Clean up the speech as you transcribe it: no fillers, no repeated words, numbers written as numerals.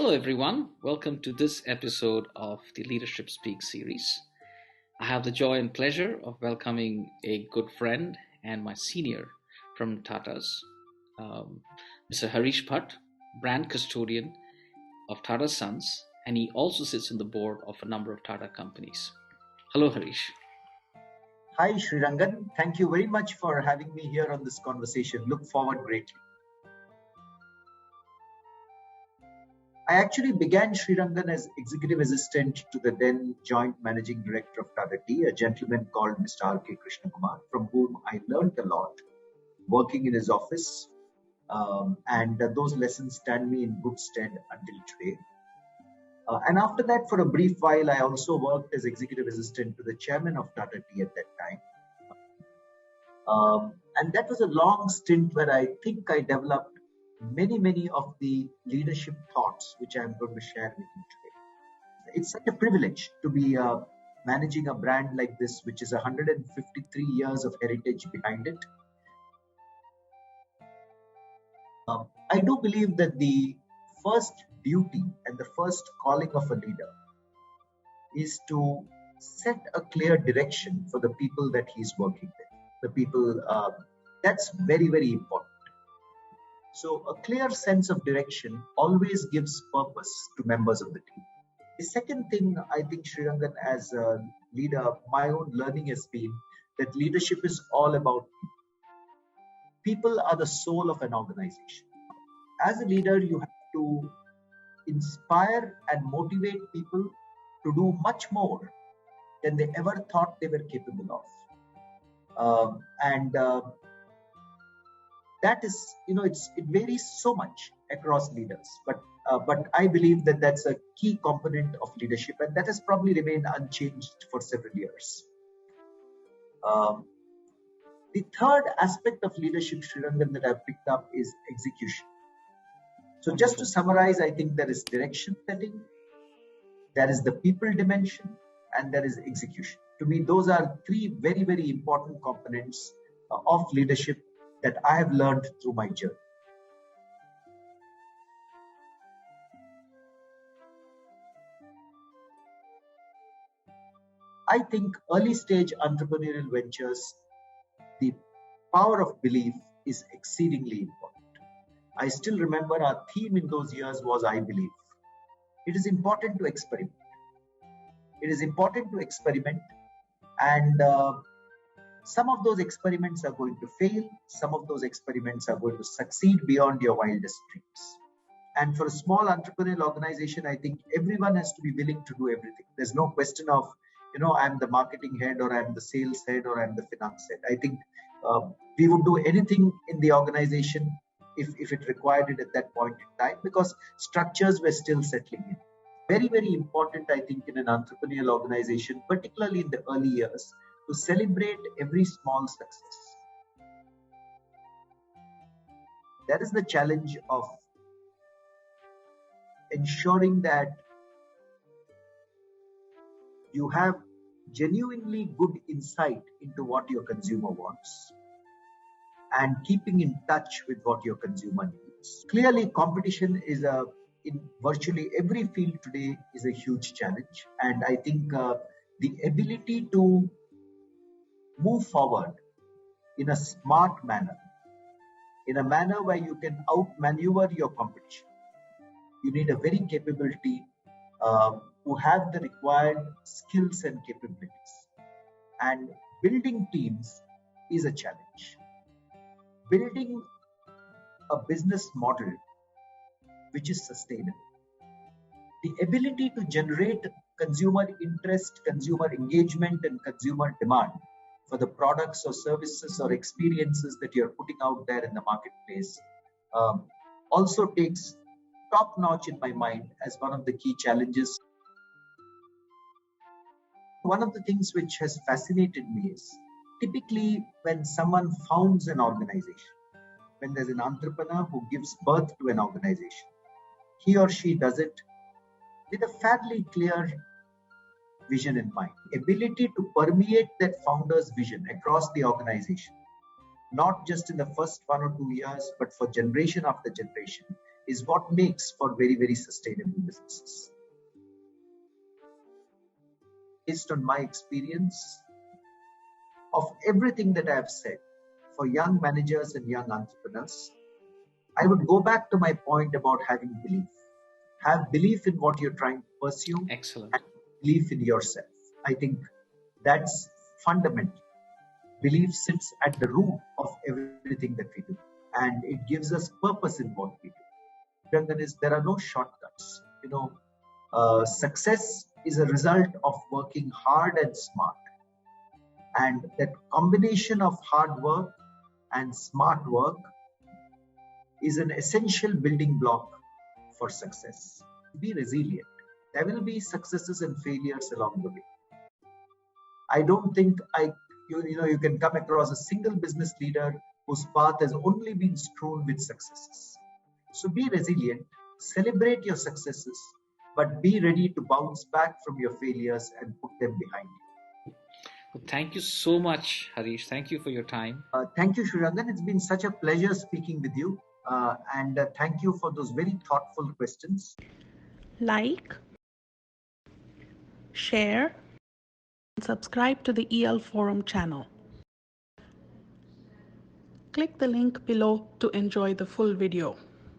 Hello, everyone. Welcome to this episode of the Leadership Speak series. I have the joy and pleasure of welcoming a good friend and my senior from Tata's, um, Mr. Harish Bhat, brand custodian of Tata Sons, and he also sits on the board of a number of Tata companies. Hello, Harish. Hi, Srirangan. Thank you very much for having me here on this conversation. Look forward greatly. I actually began Srirangan as executive assistant to the then joint managing director of Tata Tea, a gentleman called Mr. R.K. Krishnakumar, from whom I learned a lot working in his office. And those lessons stand me in good stead until today. And after that, for a brief while, I also worked as executive assistant to the chairman of Tata Tea at that time. And that was a long stint where I think I developed many of the leadership thoughts which I'm going to share with you today. It's such a privilege to be managing a brand like this, which is 153 years of heritage behind it. I do believe that the first duty and the first calling of a leader is to set a clear direction for the people that he's working with. The people, that's very important. So a clear sense of direction always gives purpose to members of the team. The second thing I think, Srirangan, as a leader, my own learning has been that leadership is all about people. People are the soul of an organization. As a leader, you have to inspire and motivate people to do much more than they ever thought they were capable of. That is, it varies so much across leaders, but I believe that that's a key component of leadership, and that has probably remained unchanged for several years. The third aspect of leadership, Srirangan, that I've picked up is execution. So just to summarize, I think there is direction setting, there is the people dimension, and there is execution. To me, those are three very important components of leadership that I have learned through my journey. I think early stage entrepreneurial ventures, the power of belief is exceedingly important. I still remember our theme in those years was I believe. It is important to experiment. It is important to experiment, and some of those experiments are going to fail. Some of those experiments are going to succeed beyond your wildest dreams. And for a small entrepreneurial organization, I think everyone has to be willing to do everything. There's no question of, I'm the marketing head or I'm the sales head or I'm the finance head. I think we would do anything in the organization if it required it at that point in time, because structures were still settling in. Very important, I think, in an entrepreneurial organization, particularly in the early years, to celebrate every small success. That is the challenge of ensuring that you have genuinely good insight into what your consumer wants and keeping in touch with what your consumer needs. Clearly, competition is in virtually every field today is a huge challenge. And I think the ability to move forward in a smart manner, in a manner where you can outmaneuver your competition. You need a very capability to have the required skills and capabilities. And building teams is a challenge. Building a business model which is sustainable. The ability to generate consumer interest, consumer engagement, and consumer demand for the products or services or experiences that you're putting out there in the marketplace also takes top notch in my mind as one of the key challenges. One of the things which has fascinated me is typically when someone founds an organization, when there's an entrepreneur who gives birth to an organization, he or she does it with a fairly clear vision in mind, ability to permeate that founder's vision across the organization, not just in the first 1 or 2 years, but for generation after generation, is what makes for very, very sustainable businesses. Based on my experience of everything that I have said, for young managers and young entrepreneurs, I would go back to my point about having belief. Have belief in what you're trying to pursue Excellent. and belief in yourself. I think that's fundamental. Belief sits at the root of everything that we do, and it gives us purpose in what we do. Rangan, is there are no shortcuts. Success is a result of working hard and smart, and that combination of hard work and smart work is an essential building block for success. Be resilient. There will be successes and failures along the way. I don't think you can come across a single business leader whose path has only been strewn with successes. So be resilient, celebrate your successes, but be ready to bounce back from your failures and put them behind you. Well, thank you so much, Harish. Thank you for your time. Thank you, Shrirangan. It's been such a pleasure speaking with you. And thank you for those very thoughtful questions. Like, share, and subscribe to the EL Forum channel. Click the link below to enjoy the full video.